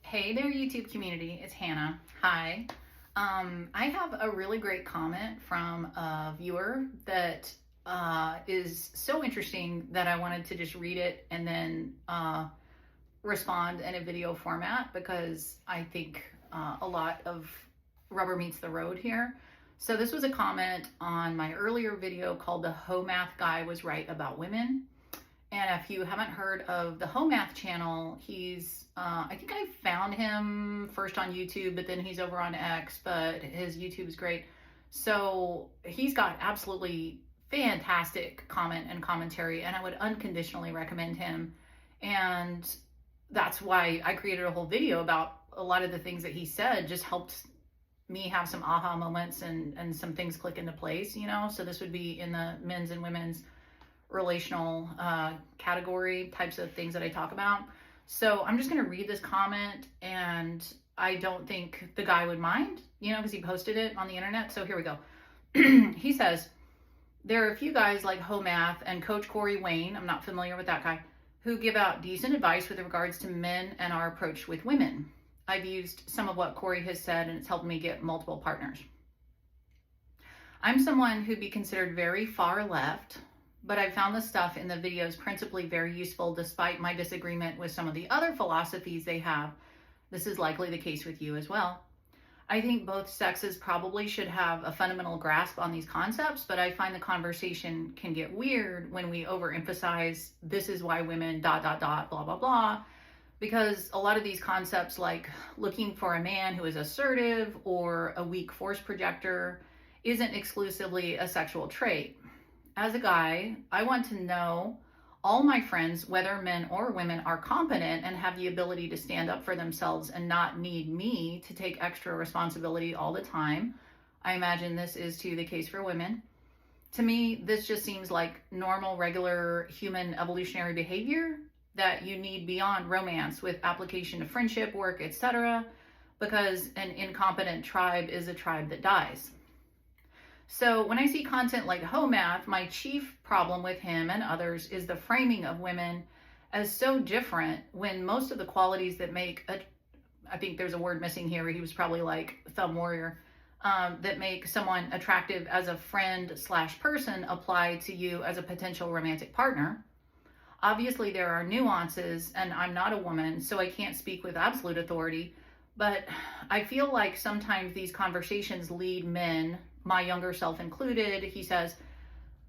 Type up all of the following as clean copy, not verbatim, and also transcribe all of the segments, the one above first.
Hey there, YouTube community. It's Hannah. Hi. I have a really great comment from a viewer that is so interesting that I wanted to just read it and then respond in a video format because I think a lot of rubber meets the road here. So this was a comment on my earlier video called "The Hoe Math Guy Was Right About Women." And if you haven't heard of the Hoe Math channel, I think I found him first on YouTube, but then he's over on X, but his YouTube is great. So he's got absolutely fantastic comment and commentary, and I would unconditionally recommend him. And that's why I created a whole video about a lot of the things that he said, just helped me have some aha moments and some things click into place, So this would be in the men's and women's relational category types of things that I talk about. So I'm just going to read this comment, and I don't think the guy would mind, because he posted it on the internet. So here we go. He says, there are a few guys like Hoe Math and Coach Corey Wayne, I'm not familiar with that guy, who give out decent advice with regards to men and our approach with women. I've used some of what Corey has said, and it's helped me get multiple partners. I'm someone who'd be considered very far left, but I found the stuff in the videos principally very useful despite my disagreement with some of the other philosophies they have. This is likely the case with you as well. I think both sexes probably should have a fundamental grasp on these concepts, but I find the conversation can get weird when we overemphasize this is why women ... blah, blah, blah. Because a lot of these concepts, like looking for a man who is assertive or a weak force projector, isn't exclusively a sexual trait. As a guy, I want to know all my friends, whether men or women, are competent and have the ability to stand up for themselves and not need me to take extra responsibility all the time. I imagine this is too the case for women. To me, this just seems like normal, regular human evolutionary behavior that you need beyond romance with application to friendship, work, etc., because an incompetent tribe is a tribe that dies. So when I see content like Hoe Math, my chief problem with him and others is the framing of women as so different when most of the qualities that make I think there's a word missing here, he was probably like thumb warrior, that make someone attractive as a friend/person apply to you as a potential romantic partner. Obviously there are nuances, and I'm not a woman, so I can't speak with absolute authority, but I feel like sometimes these conversations lead men, my younger self included, he says,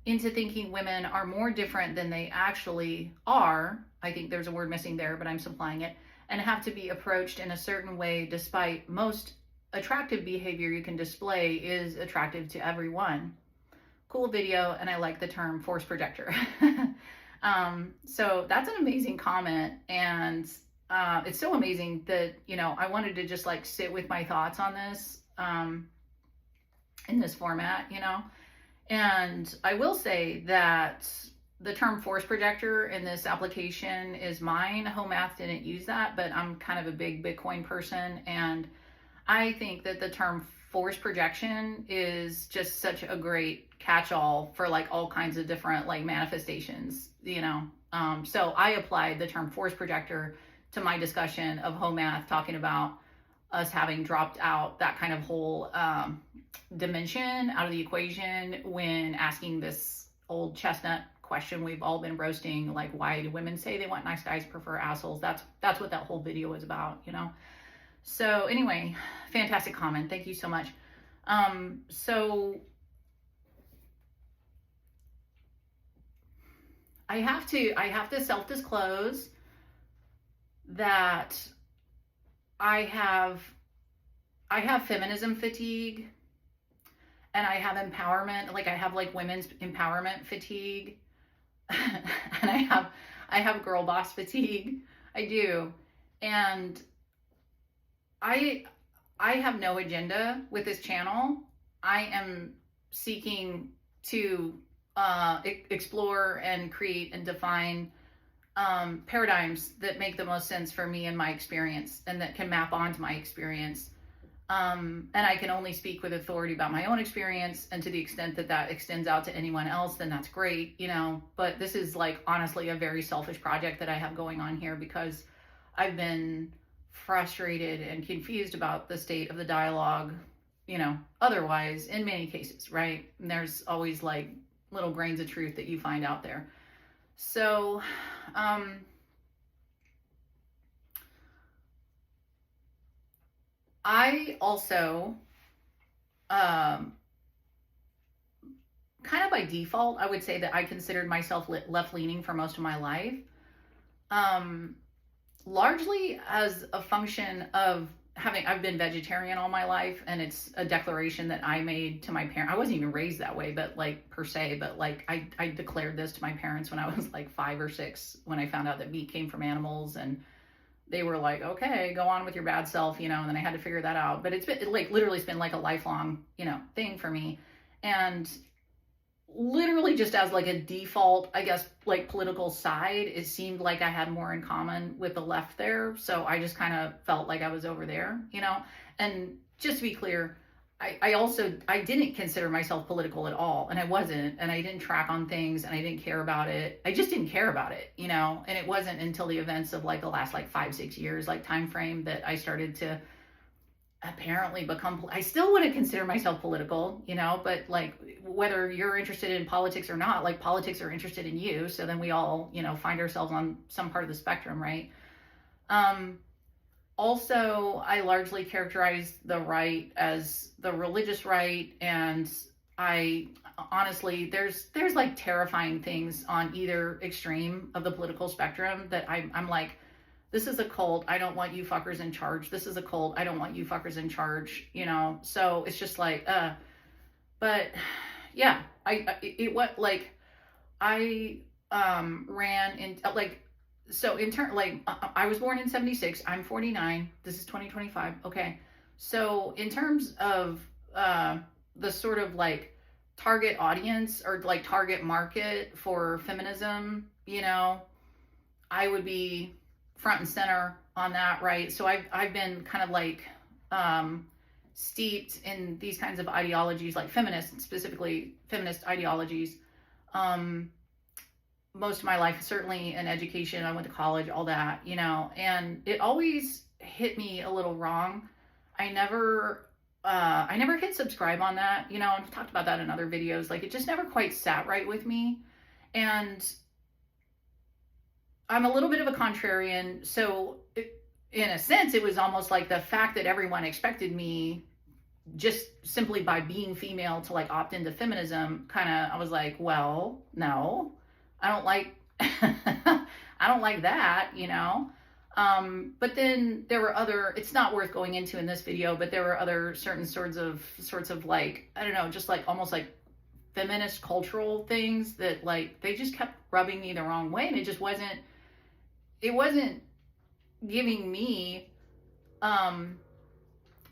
into thinking women are more different than they actually are. I think there's a word missing there, but I'm supplying it, and have to be approached in a certain way despite most attractive behavior you can display is attractive to everyone. Cool video, and I like the term force projector. So that's an amazing comment, and it's so amazing that, I wanted to just like sit with my thoughts on this in this format, and I will say that the term force projector in this application is mine. Hoe Math didn't use that, but I'm kind of a big Bitcoin person, and I think that the term force projection is just such a great catch-all for like all kinds of different like manifestations, so I applied the term force projector to my discussion of Hoe Math, talking about us having dropped out that kind of whole dimension out of the equation when asking this old chestnut question we've all been roasting, like, why do women say they want nice guys, prefer assholes? That's what that whole video is about, So anyway, fantastic comment. Thank you so much. So I have to self-disclose that I have feminism fatigue, and I have empowerment, like I have like women's empowerment fatigue, and I have girl boss fatigue. I do. And I have no agenda with this channel. I am seeking to explore and create and define paradigms that make the most sense for me and my experience, and that can map onto my experience. And I can only speak with authority about my own experience, and to the extent that that extends out to anyone else, then that's great, but this is like honestly a very selfish project that I have going on here, because I've been frustrated and confused about the state of the dialogue, otherwise in many cases, right? And there's always like little grains of truth that you find out there. So, I also, kind of by default, I would say that I considered myself left leaning for most of my life. Largely as a function of I've been vegetarian all my life, and it's a declaration that I made to my parents. I wasn't even raised that way, but like per se, but like I declared this to my parents when I was like 5 or 6, when I found out that meat came from animals, and they were like, okay, go on with your bad self, and then I had to figure that out. But it's been like a lifelong, thing for me. And literally just as like a default, I guess, like political side, it seemed like I had more in common with the left there. So I just kind of felt like I was over there, and just to be clear, I didn't consider myself political at all. And I wasn't, and I didn't track on things, and I didn't care about it. I just didn't care about it, and it wasn't until the events of like the last like 5-6 years, like time frame, that I started to apparently become, I still wouldn't consider myself political, but like whether you're interested in politics or not, like politics are interested in you. So then we all, find ourselves on some part of the spectrum, right? Also, I largely characterize the right as the religious right, and I honestly, there's like terrifying things on either extreme of the political spectrum that I'm like, this is a cult. I don't want you fuckers in charge. This is a cult. I don't want you fuckers in charge, So it's just like, but yeah, I ran in like, so in turn, like I was born in 76, I'm 49. This is 2025. Okay. So in terms of, the sort of like target audience or like target market for feminism, I would be front and center on that, right? So I've been kind of like steeped in these kinds of ideologies, like specifically feminist ideologies, most of my life, certainly in education. I went to college, all that, and it always hit me a little wrong. I never hit subscribe on that, I've talked about that in other videos. Like it just never quite sat right with me. And I'm a little bit of a contrarian. So in a sense, it was almost like the fact that everyone expected me just simply by being female to like opt into feminism. I was like, well, no, I don't like, I don't like that, but then there were other, it's not worth going into in this video, but there were other certain sorts of like, I don't know, just like almost like feminist cultural things that like, they just kept rubbing me the wrong way. And it wasn't giving me an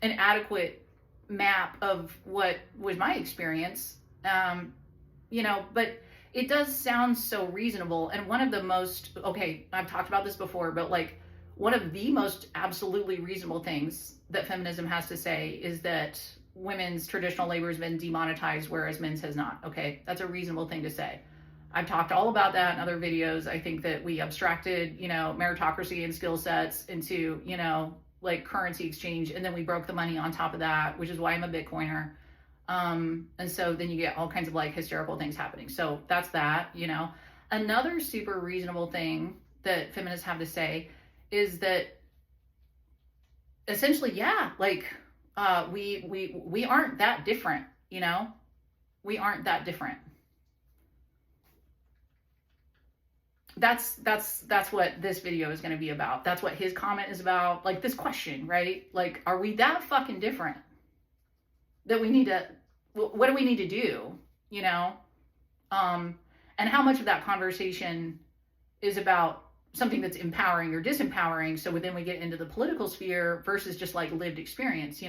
adequate map of what was my experience, but it does sound so reasonable. And one of the most, okay, I've talked about this before, but like one of the most absolutely reasonable things that feminism has to say is that women's traditional labor has been demonetized, whereas men's has not. Okay, that's a reasonable thing to say. I've talked all about that in other videos. I think that we abstracted, meritocracy and skill sets into, like currency exchange, and then we broke the money on top of that, which is why I'm a Bitcoiner. And so then you get all kinds of like hysterical things happening. So that's that, Another super reasonable thing that feminists have to say is that essentially, yeah, like we aren't that different, we aren't that different. That's what this video is going to be about. That's what his comment is about. Like this question, right? Like, are we that fucking different that we need to, what do we need to do? And how much of that conversation is about something that's empowering or disempowering. So then we get into the political sphere versus just like lived experience,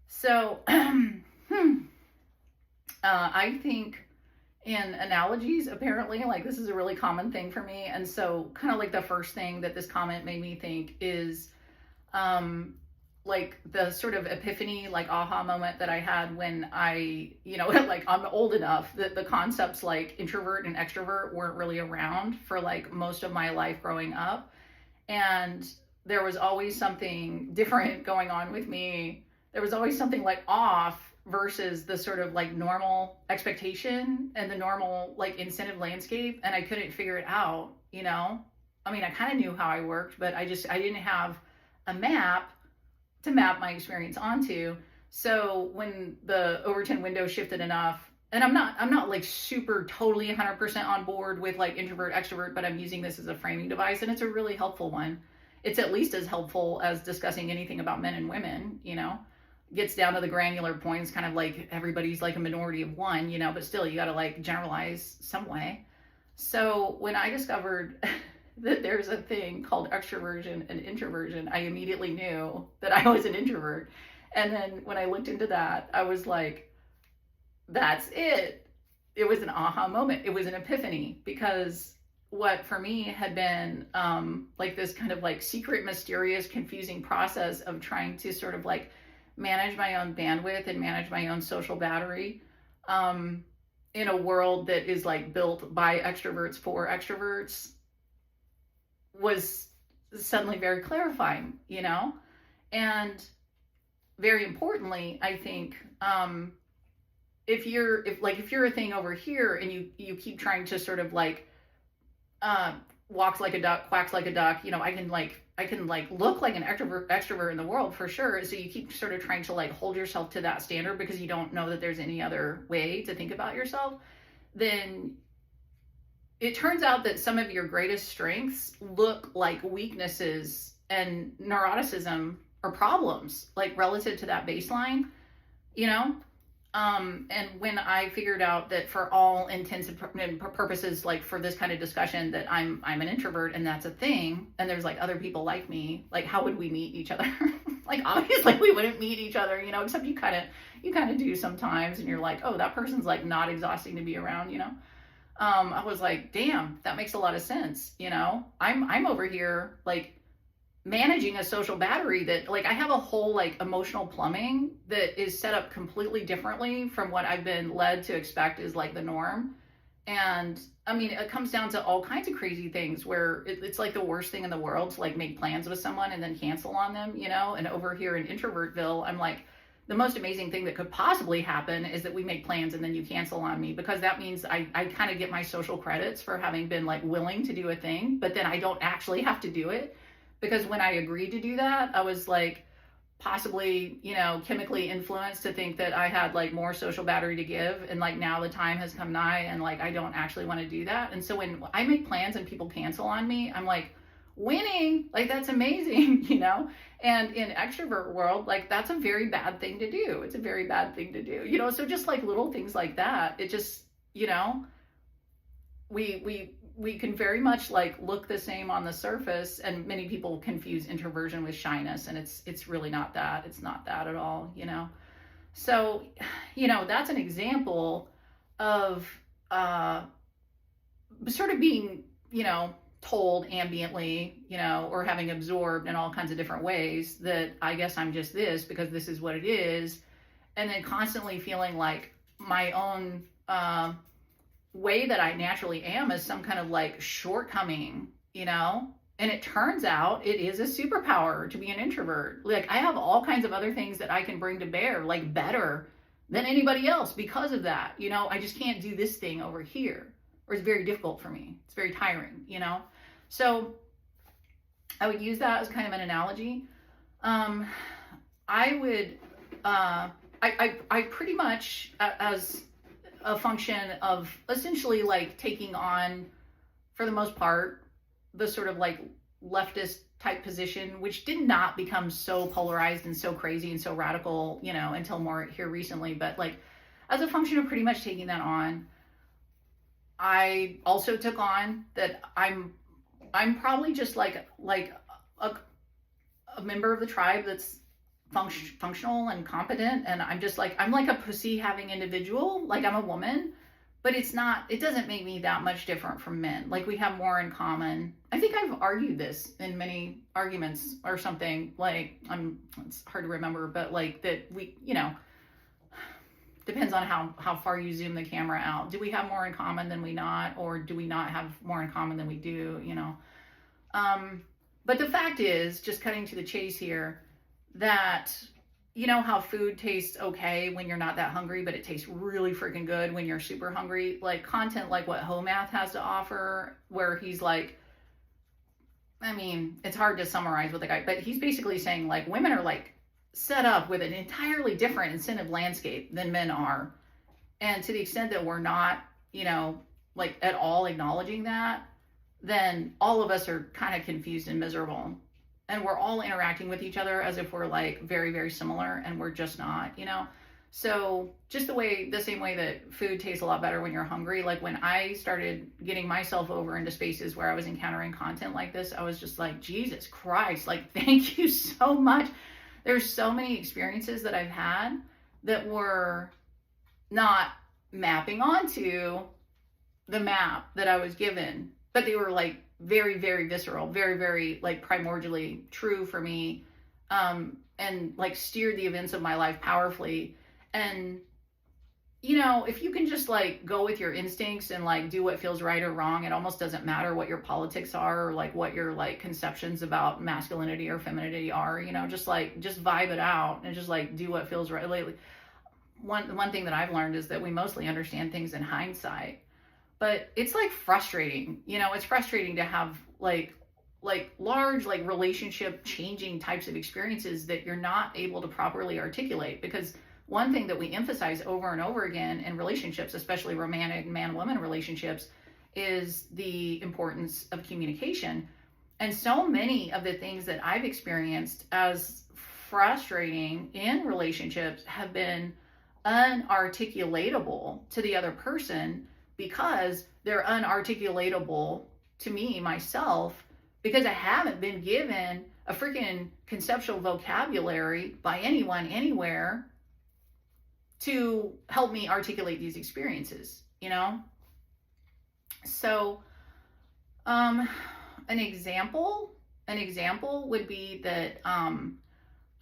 So, I think in analogies, apparently, like this is a really common thing for me. And so kind of like the first thing that this comment made me think is, like the sort of epiphany, like aha moment that I had when I, like I'm old enough that the concepts like introvert and extrovert weren't really around for like most of my life growing up. And there was always something different going on with me. There was always something like off versus the sort of like normal expectation and the normal like incentive landscape. And I couldn't figure it out, you know? I mean, I kind of knew how I worked, but I didn't have a map to map my experience onto. So when the Overton window shifted enough, and I'm not like super totally 100% on board with like introvert extrovert, but I'm using this as a framing device, and it's a really helpful one. It's at least as helpful as discussing anything about men and women, you know. Gets down to the granular points, kind of like everybody's like a minority of one, you know, but still you got to like generalize some way. So when I discovered that there's a thing called extroversion and introversion, I immediately knew that I was an introvert. And then when I looked into that, I was like, that's it. It was an aha moment. It was an epiphany, because what for me had been like this kind of like secret, mysterious, confusing process of trying to sort of like manage my own bandwidth and manage my own social battery in a world that is like built by extroverts for extroverts was suddenly very clarifying, you know? And very importantly, I think, if you're a thing over here and you keep trying to sort of like walks like a duck, quacks like a duck, you know, I can like look like an extrovert in the world for sure. So you keep sort of trying to like hold yourself to that standard because you don't know that there's any other way to think about yourself. Then it turns out that some of your greatest strengths look like weaknesses and neuroticism or problems, like relative to that baseline, you know? And when I figured out that for all intents and purposes, like for this kind of discussion, that I'm an introvert and that's a thing, and there's like other people like me, like how would we meet each other? Like obviously we wouldn't meet each other, you know, except you kind of do sometimes, and you're like, oh, that person's like not exhausting to be around, you know. I was like, damn, that makes a lot of sense, you know. I'm over here like managing a social battery that like I have a whole like emotional plumbing that is set up completely differently from what I've been led to expect is like the norm. And I mean, it comes down to all kinds of crazy things where it's like the worst thing in the world to like make plans with someone and then cancel on them, you know. And over here in Introvertville, I'm like, the most amazing thing that could possibly happen is that we make plans and then you cancel on me, because that means I kind of get my social credits for having been like willing to do a thing, but then I don't actually have to do it. Because when I agreed to do that, I was like possibly, you know, chemically influenced to think that I had like more social battery to give. And like now the time has come nigh and like I don't actually want to do that. And so when I make plans and people cancel on me, I'm like, winning, like that's amazing, you know. And in extrovert world, like that's a very bad thing to do. It's a very bad thing to do, you know. So just like little things like that, it just, you know, we can very much like look the same on the surface, and many people confuse introversion with shyness, and it's really not that. It's not that at all, you know. So, you know, that's an example of sort of being, you know, told ambiently, you know, or having absorbed in all kinds of different ways that I guess I'm just this because this is what it is, and then constantly feeling like my own way that I naturally am is some kind of like shortcoming, you know. And it turns out it is a superpower to be an introvert. Like I have all kinds of other things that I can bring to bear, like better than anybody else because of that, you know. I just can't do this thing over here, or it's very difficult for me. It's very tiring, you know. So I would use that as kind of an analogy. I would I pretty much as a function of essentially like taking on, for the most part, the sort of like leftist type position, which did not become so polarized and so crazy and so radical, you know, until more here recently. But like as a function of pretty much taking that on, I also took on that I'm probably just like a member of the tribe that's functional and competent, and I'm like a pussy having individual, like I'm a woman, but it doesn't make me that much different from men. Like we have more in common. I think I've argued this in many arguments or something, like it's hard to remember, but like that we, you know, depends on how far you zoom the camera out. Do we have more in common than we not, or do we not have more in common than we do, you know? But the fact is, just cutting to the chase here, that you know how food tastes okay when you're not that hungry, but it tastes really freaking good when you're super hungry? Like content like what Homath has to offer, where he's like, I mean, it's hard to summarize what the guy, but he's basically saying like women are like set up with an entirely different incentive landscape than men are. And to the extent that we're not, you know, like at all acknowledging that, then all of us are kind of confused and miserable. And we're all interacting with each other as if we're like very, very similar, and we're just not, you know? So just the same way that food tastes a lot better when you're hungry, like when I started getting myself over into spaces where I was encountering content like this, I was just like, Jesus Christ, like, thank you so much. There's so many experiences that I've had that were not mapping onto the map that I was given, but they were like very, very visceral, very, very like primordially true for me, and like steered the events of my life powerfully. And you know, if you can just like go with your instincts and like do what feels right or wrong, it almost doesn't matter what your politics are or like what your like conceptions about masculinity or femininity are, you know, just vibe it out and just like do what feels right. Like, one thing that I've learned is that we mostly understand things in hindsight, but it's like frustrating, you know, it's frustrating to have like large like relationship changing types of experiences that you're not able to properly articulate. Because one thing that we emphasize over and over again in relationships, especially romantic man-woman relationships, is the importance of communication. And so many of the things that I've experienced as frustrating in relationships have been unarticulatable to the other person, because they're unarticulatable to me, myself, because I haven't been given a freaking conceptual vocabulary by anyone, anywhere, to help me articulate these experiences, you know? So, an example would be that,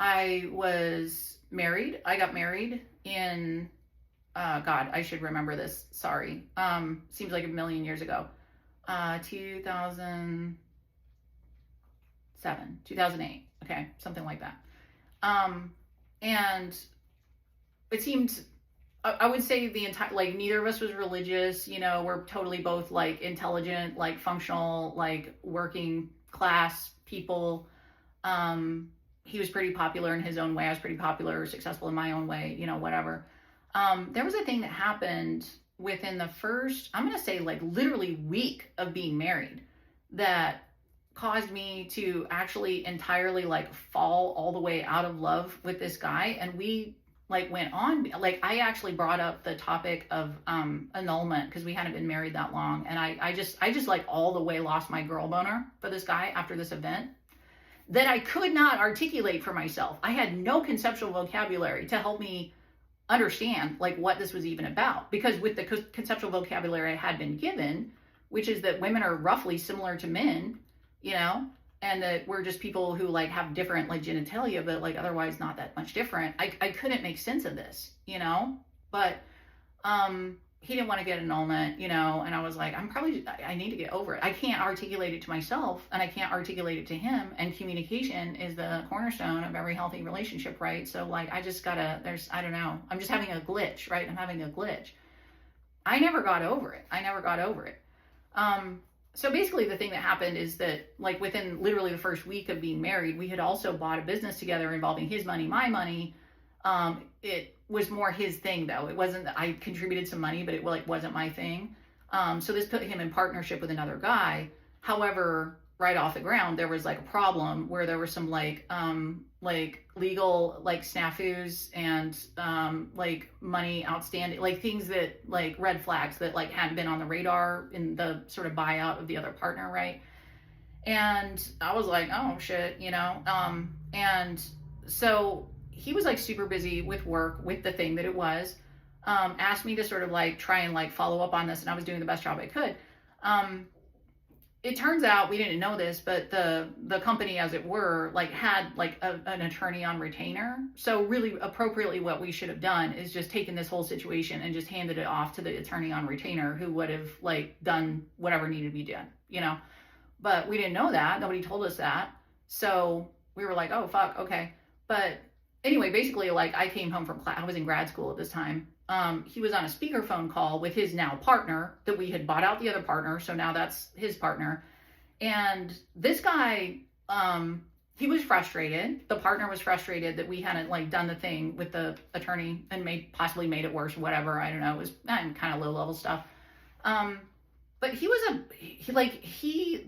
I was married. I got married in, God, I should remember this. Sorry. Seems like a million years ago. 2007, 2008. Okay. Something like that. And it seemed, I would say the entire, like neither of us was religious, you know, we're totally both like intelligent, like functional, like working class people. He was pretty popular in his own way. I was pretty popular, successful in my own way, you know, whatever. There was a thing that happened within the first, I'm going to say like literally week of being married, that caused me to actually entirely like fall all the way out of love with this guy. And we like went on, like I actually brought up the topic of annulment because we hadn't been married that long. And I just like all the way lost my girl boner for this guy after this event that I could not articulate for myself. I had no conceptual vocabulary to help me understand like what this was even about, because with the conceptual vocabulary I had been given, which is that women are roughly similar to men, you know, and that we're just people who like have different like genitalia, but like otherwise not that much different. I couldn't make sense of this, you know, but he didn't want to get annulment, you know, and I was like, I need to get over it. I can't articulate it to myself and I can't articulate it to him. And communication is the cornerstone of every healthy relationship, right? So like, I don't know, I'm just having a glitch, right? I'm having a glitch. I never got over it. So basically the thing that happened is that like within literally the first week of being married, we had also bought a business together involving his money, my money. It was more his thing though. It wasn't, I contributed some money, but it like wasn't my thing. So this put him in partnership with another guy. However, right off the ground, there was like a problem where there were some like legal like snafus and like money outstanding, like things that like red flags that like hadn't been on the radar in the sort of buyout of the other partner, right? And I was like, oh shit, you know. And so he was like super busy with work with the thing that it was, asked me to sort of like try and like follow up on this, and I was doing the best job I could. It turns out, we didn't know this, but the company, as it were, like had like an attorney on retainer. So really appropriately what we should have done is just taken this whole situation and just handed it off to the attorney on retainer, who would have like done whatever needed to be done, you know. But we didn't know that. Nobody told us that. So we were like, oh, fuck, okay. But anyway, basically, like, I came home from class. I was in grad school at this time. He was on a speakerphone call with his now partner that we had bought out the other partner. So now that's his partner. And this guy, he was frustrated. The partner was frustrated that we hadn't like done the thing with the attorney and possibly made it worse, whatever. I don't know. It was kind of low level stuff. But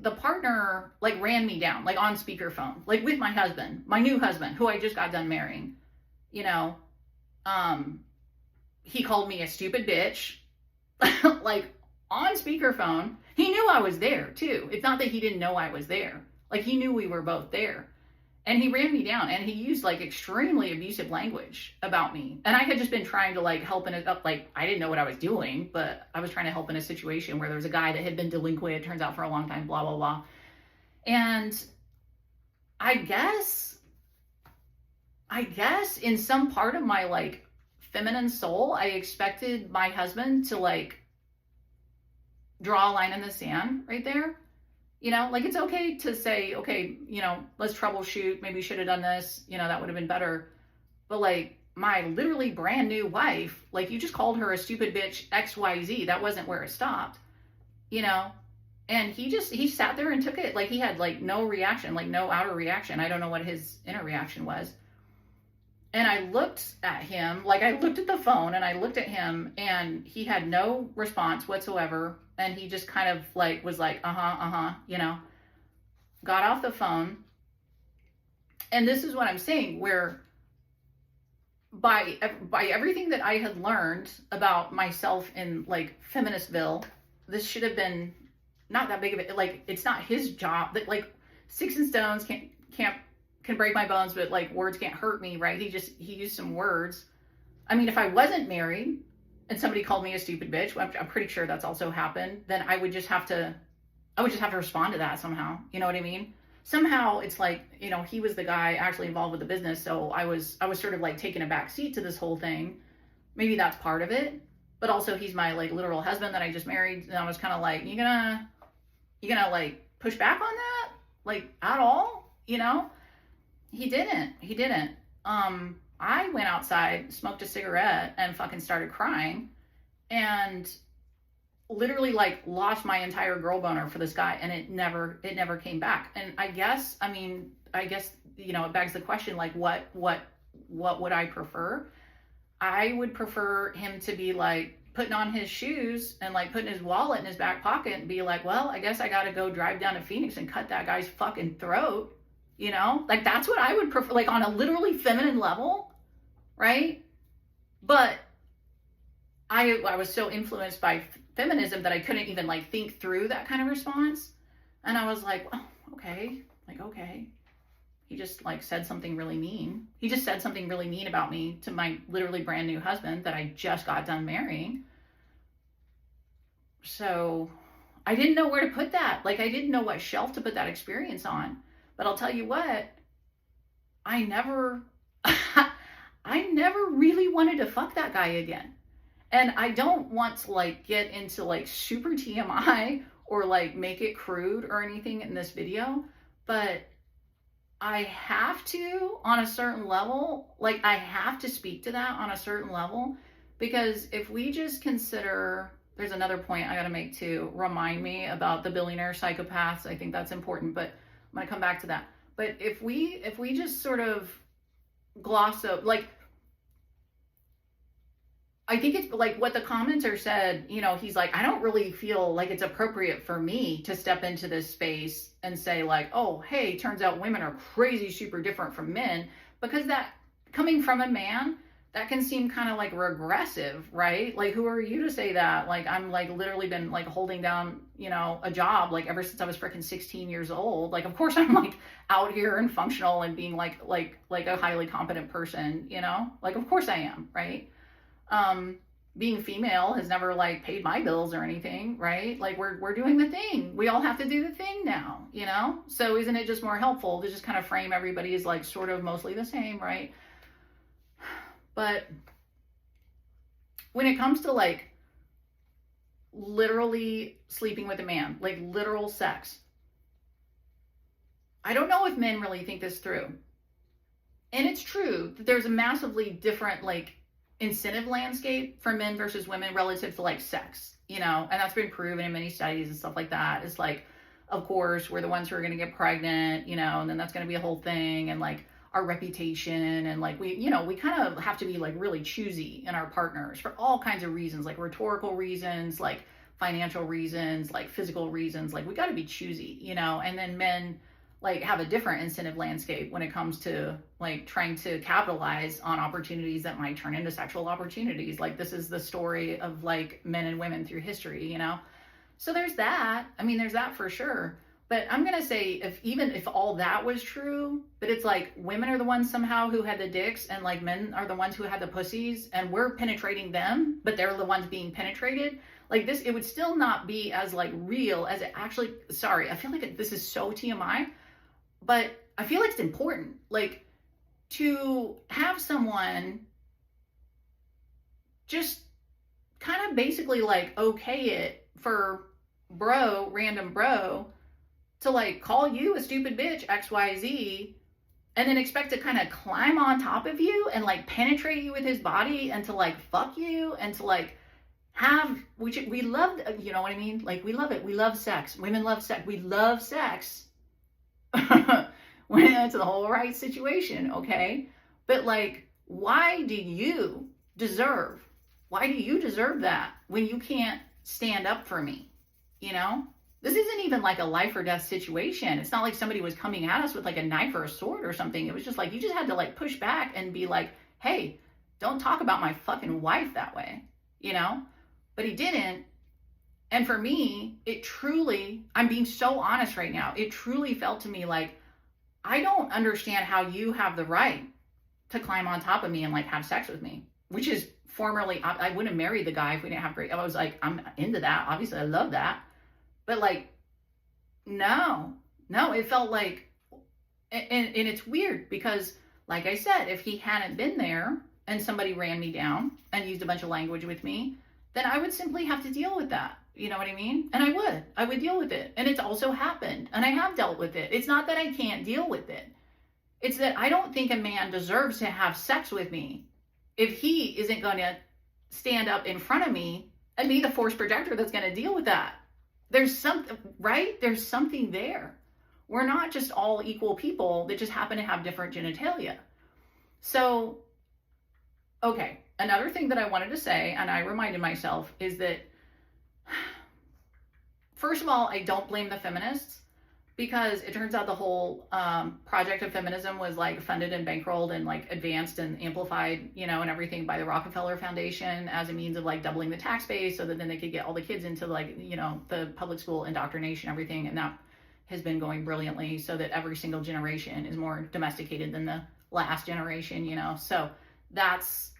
the partner like ran me down, like on speakerphone, like with my husband, my new husband, who I just got done marrying, you know. He called me a stupid bitch, like on speakerphone. He knew I was there too. It's not that he didn't know I was there. Like he knew we were both there. And he ran me down and he used like extremely abusive language about me. And I had just been trying to like help in it up. Like I didn't know what I was doing, but I was trying to help in a situation where there was a guy that had been delinquent, it turns out, for a long time, blah, blah, blah. And I guess in some part of my like feminine soul, I expected my husband to like draw a line in the sand right there. You know, like it's okay to say, okay, you know, let's troubleshoot. Maybe we should have done this. You know, that would have been better. But like my literally brand new wife, like you just called her a stupid bitch XYZ. That wasn't where it stopped, you know? And he sat there and took it. Like he had like no reaction, like no outer reaction. I don't know what his inner reaction was. And I looked at him, like I looked at the phone and I looked at him and he had no response whatsoever. And he just kind of like was like, you know, got off the phone. And this is what I'm saying, where by everything that I had learned about myself in like Feministville, this should have been not that big of it. Like, it's not his job. That like sticks and stones can break my bones, but like words can't hurt me, right? He used some words. I mean, if I wasn't married and somebody called me a stupid bitch, I'm pretty sure that's also happened, then I would just have to respond to that somehow. You know what I mean? Somehow it's like, you know, he was the guy actually involved with the business. So I was sort of like taking a back seat to this whole thing. Maybe that's part of it, but also he's my like literal husband that I just married. And I was kind of like, you gonna like push back on that? Like at all? You know? He didn't. I went outside, smoked a cigarette, and fucking started crying, and literally like lost my entire girl boner for this guy, and it never came back. And I guess, you know, it begs the question, like, what would I prefer? I would prefer him to be like putting on his shoes and like putting his wallet in his back pocket and be like, well, I guess I got to go drive down to Phoenix and cut that guy's fucking throat. You know, like that's what I would prefer, like on a literally feminine level, right? But I was so influenced by feminism that I couldn't even like think through that kind of response. And I was like, oh, okay. Like, okay. He just like said something really mean. He just said something really mean about me to my literally brand new husband that I just got done marrying. So I didn't know where to put that. Like, I didn't know what shelf to put that experience on. But I'll tell you what, I never really wanted to fuck that guy again. And I don't want to like get into like super TMI or like make it crude or anything in this video, but I have to on a certain level, like I have to speak to that on a certain level, because if we just consider, there's another point I got to make to remind me about the billionaire psychopaths. I think that's important, but I'm going to come back to that. But if we just sort of gloss up, like, I think it's like what the commenter said, you know, he's like, I don't really feel like it's appropriate for me to step into this space and say like, oh, hey, turns out women are crazy, super different from men, because that coming from a man, that can seem kind of like regressive, right? Like, who are you to say that? Like, I'm like literally been like holding down, you know, a job like ever since I was freaking 16 years old. Like, of course I'm like out here and functional and being like a highly competent person, you know, like, of course I am, right? Being female has never like paid my bills or anything, right? Like we're doing the thing. We all have to do the thing now, you know? So isn't it just more helpful to just kind of frame everybody as like sort of mostly the same, right? But when it comes to like literally sleeping with a man, like literal sex, I don't know if men really think this through. And it's true that there's a massively different like incentive landscape for men versus women relative to like sex, you know, and that's been proven in many studies and stuff like that. It's like, of course, we're the ones who are going to get pregnant, you know, and then that's going to be a whole thing. And like our reputation and like we, you know, we kind of have to be like really choosy in our partners for all kinds of reasons, like rhetorical reasons, like financial reasons, like physical reasons. Like we got to be choosy, you know, and then men like have a different incentive landscape when it comes to like trying to capitalize on opportunities that might turn into sexual opportunities. Like this is the story of like men and women through history, you know? So there's that. I mean, there's that for sure. But I'm going to say if all that was true, but it's like women are the ones somehow who had the dicks and like men are the ones who had the pussies and we're penetrating them, but they're the ones being penetrated. Like this, it would still not be as like real as it actually, sorry, I feel like this is so TMI, but I feel like it's important, like to have someone just kind of basically like okay it for random bro, to like call you a stupid bitch, XYZ, and then expect to kind of climb on top of you and like penetrate you with his body and to like fuck you and to like have, which we love, you know what I mean? Like we love it. We love sex. Women love sex. We love sex. When it's the whole right situation, okay? But like, why do you deserve that when you can't stand up for me? You know, this isn't even like a life or death situation. It's not like somebody was coming at us with like a knife or a sword or something. It was just like, you just had to like push back and be like, hey, don't talk about my fucking wife that way, you know? But he didn't. And for me, it truly, I'm being so honest right now, it truly felt to me like, I don't understand how you have the right to climb on top of me and like have sex with me, which is formerly, I wouldn't have married the guy if we didn't have great, I was like, I'm into that. Obviously I love that. But like, no, it felt like, and it's weird because like I said, if he hadn't been there and somebody ran me down and used a bunch of language with me, then I would simply have to deal with that. You know what I mean? And I would deal with it. And it's also happened. And I have dealt with it. It's not that I can't deal with it. It's that I don't think a man deserves to have sex with me if he isn't going to stand up in front of me and be the force projector that's going to deal with that. There's something, right? There's something there. We're not just all equal people that just happen to have different genitalia. So, okay. Another thing that I wanted to say, and I reminded myself, is that first of all, I don't blame the feminists because it turns out the whole project of feminism was like funded and bankrolled and like advanced and amplified, you know, and everything by the Rockefeller Foundation as a means of like doubling the tax base so that then they could get all the kids into like, you know, the public school indoctrination, everything. And that has been going brilliantly so that every single generation is more domesticated than the last generation, you know. So that's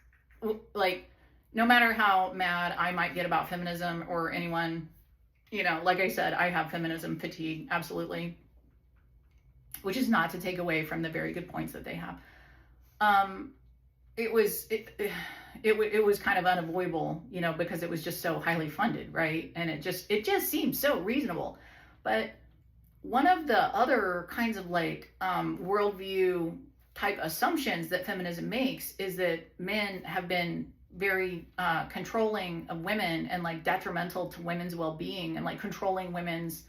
like, no matter how mad I might get about feminism or anyone, you know, like I said, I have feminism fatigue, absolutely, which is not to take away from the very good points that they have. It was kind of unavoidable, you know, because it was just so highly funded, right? And it just seemed so reasonable. But one of the other kinds of like worldview type assumptions that feminism makes is that men have been very controlling of women and like detrimental to women's well-being and like controlling women's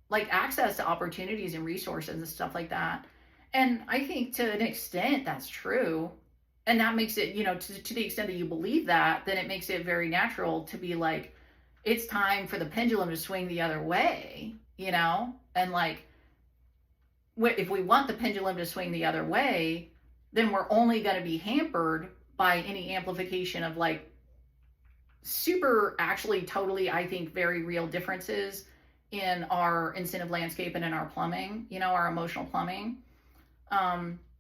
like access to opportunities and resources and stuff like that. And I think to an extent that's true. And that makes it, you know, to the extent that you believe that, then it makes it very natural to be like, it's time for the pendulum to swing the other way, you know? And like, if we want the pendulum to swing the other way, then we're only going to be hampered by any amplification of like super, actually totally, I think, very real differences in our incentive landscape and in our plumbing, you know, our emotional plumbing.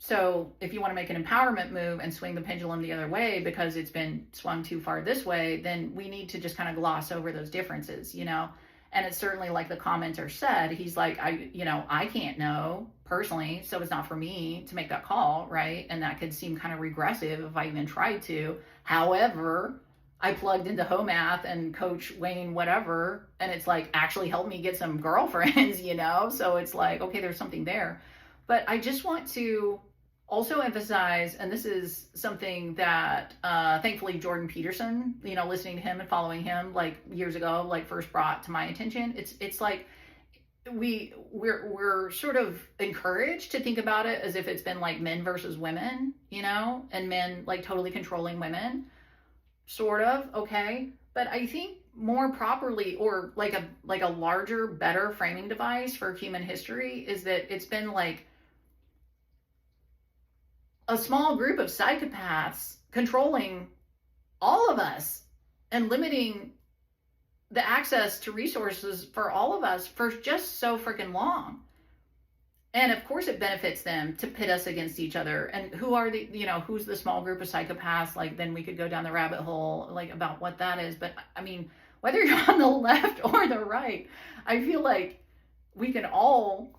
So if you want to make an empowerment move and swing the pendulum the other way because it's been swung too far this way, then we need to just kind of gloss over those differences, you know. And it's certainly like the commenter said, he's like, I can't know personally, so it's not for me to make that call, right? And that could seem kind of regressive if I even tried to. However, I plugged into Homath and Coach Wayne, whatever, and it's like actually helped me get some girlfriends, you know? So it's like, okay, there's something there. But I just want to also emphasize, and this is something that thankfully Jordan Peterson, you know, listening to him and following him like years ago, like first brought to my attention. It's like we're sort of encouraged to think about it as if it's been like men versus women, you know, and men like totally controlling women, sort of, okay. But I think more properly, or like a larger, better framing device for human history is that it's been like a small group of psychopaths controlling all of us and limiting the access to resources for all of us for just so freaking long. And of course it benefits them to pit us against each other. And who are the, you know, who's the small group of psychopaths? Like, then we could go down the rabbit hole, like, about what that is. But I mean, whether you're on the left or the right, I feel like we can all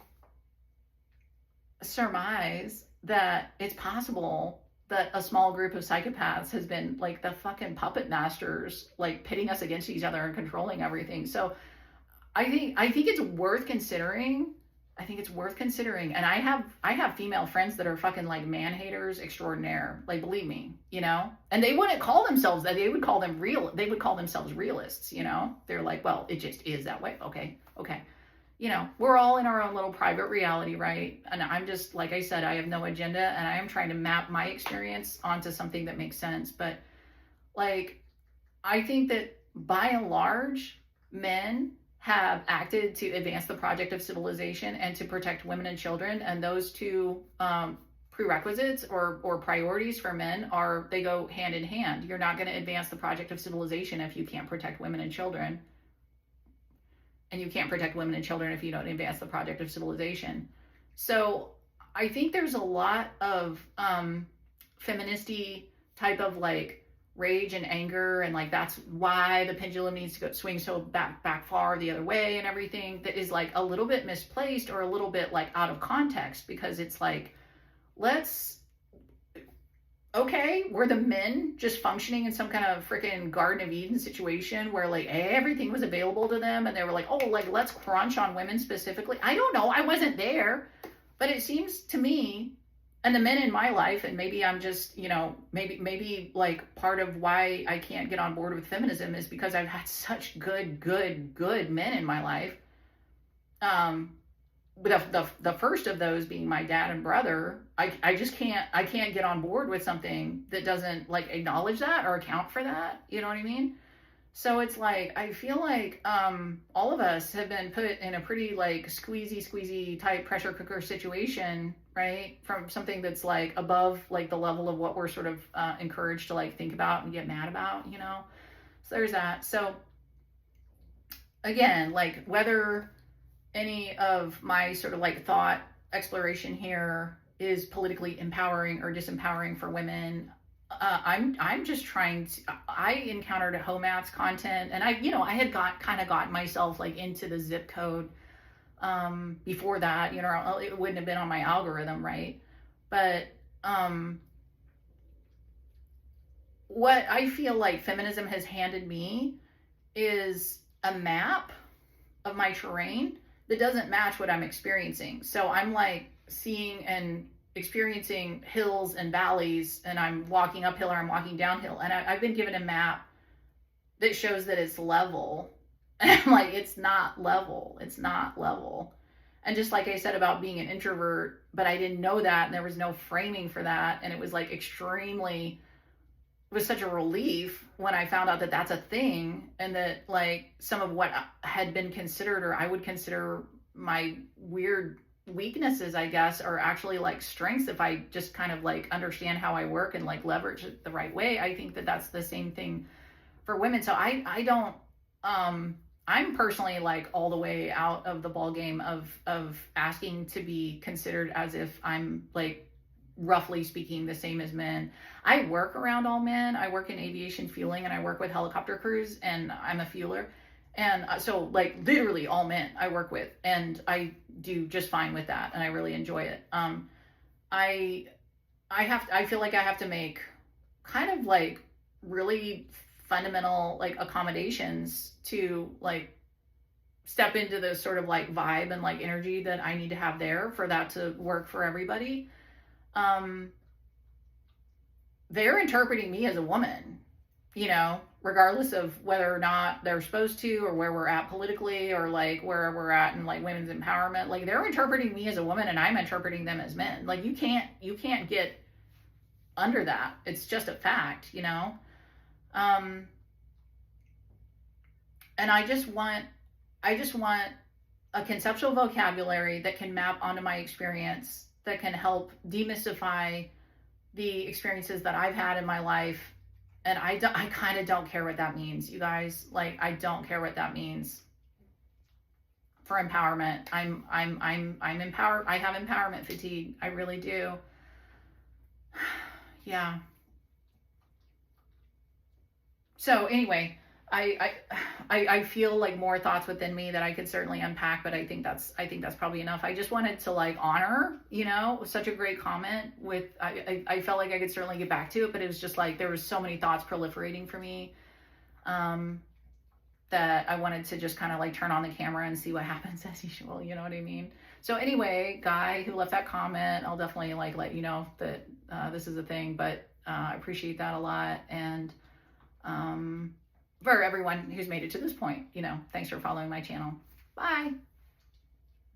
surmise that it's possible that a small group of psychopaths has been like the fucking puppet masters, like pitting us against each other and controlling everything. So I think it's worth considering. I think it's worth considering. And I have female friends that are fucking like man haters extraordinaire. Like, believe me, you know? And they wouldn't call themselves that. They would call themselves realists, you know? They're like, well, it just is that way. Okay. You know, we're all in our own little private reality, right? And I'm just, like I said, I have no agenda, and I am trying to map my experience onto something that makes sense. But like, I think that by and large, men have acted to advance the project of civilization and to protect women and children. And those two prerequisites or priorities for men they go hand in hand. You're not going to advance the project of civilization if you can't protect women and children. And you can't protect women and children if you don't advance the project of civilization. So I think there's a lot of feministy type of like rage and anger, and like that's why the pendulum needs to go swing so back far the other way and everything, that is like a little bit misplaced or a little bit like out of context, because it's like, okay, were the men just functioning in some kind of freaking Garden of Eden situation where like everything was available to them and they were like, oh, like let's crunch on women specifically? I don't know. I wasn't there. But it seems to me, and the men in my life, and maybe I'm just, you know, maybe like part of why I can't get on board with feminism is because I've had such good men in my life. The first of those being my dad and brother. I just can't get on board with something that doesn't like acknowledge that or account for that. You know what I mean? So it's like, I feel like all of us have been put in a pretty like squeezy type pressure cooker situation, right? From something that's like above like the level of what we're sort of encouraged to like think about and get mad about, you know? So there's that. So again, like whether any of my sort of like thought exploration here is politically empowering or disempowering for women, I'm just trying to. I encountered Homath's content, and I had gotten myself like into the zip code before that. You know, it wouldn't have been on my algorithm, right? But what I feel like feminism has handed me is a map of my terrain that doesn't match what I'm experiencing. So I'm like seeing and experiencing hills and valleys, and I'm walking uphill or I'm walking downhill, and I've been given a map that shows that it's level, and I'm like, it's not level. And just like I said about being an introvert, but I didn't know that, and there was no framing for that, and it was like it was such a relief when I found out that that's a thing, and that like some of what had been considered, or I would consider my weird weaknesses, I guess, are actually like strengths if I just kind of like understand how I work and like leverage it the right way. I think that that's the same thing for women. So I don't, I'm personally like all the way out of the ball game of asking to be considered as if I'm like, roughly speaking, the same as men. I work around all men. I work in aviation fueling, and I work with helicopter crews, and I'm a fueler. And so like literally all men I work with, and I do just fine with that, and I really enjoy it. I feel like I have to make kind of like really fundamental like accommodations to like step into the sort of like vibe and like energy that I need to have there for that to work for everybody. They're interpreting me as a woman, you know, regardless of whether or not they're supposed to, or where we're at politically, or like where we're at in like women's empowerment. Like they're interpreting me as a woman and I'm interpreting them as men. Like you can't get under that. It's just a fact, you know? And I just want a conceptual vocabulary that can map onto my experience, that can help demystify the experiences that I've had in my life. And I kind of don't care what that means, you guys. Like, I don't care what that means for empowerment. I'm empowered. I have empowerment fatigue. I really do. Yeah. So anyway, I feel like more thoughts within me that I could certainly unpack, but I think that's probably enough. I just wanted to like honor, you know, such a great comment with, I felt like I could certainly get back to it, but it was just like, there was so many thoughts proliferating for me, that I wanted to just kind of like turn on the camera and see what happens as usual. You know what I mean? So anyway, guy who left that comment, I'll definitely like let you know that, this is a thing, but, I appreciate that a lot. And, for everyone who's made it to this point, you know, thanks for following my channel. Bye.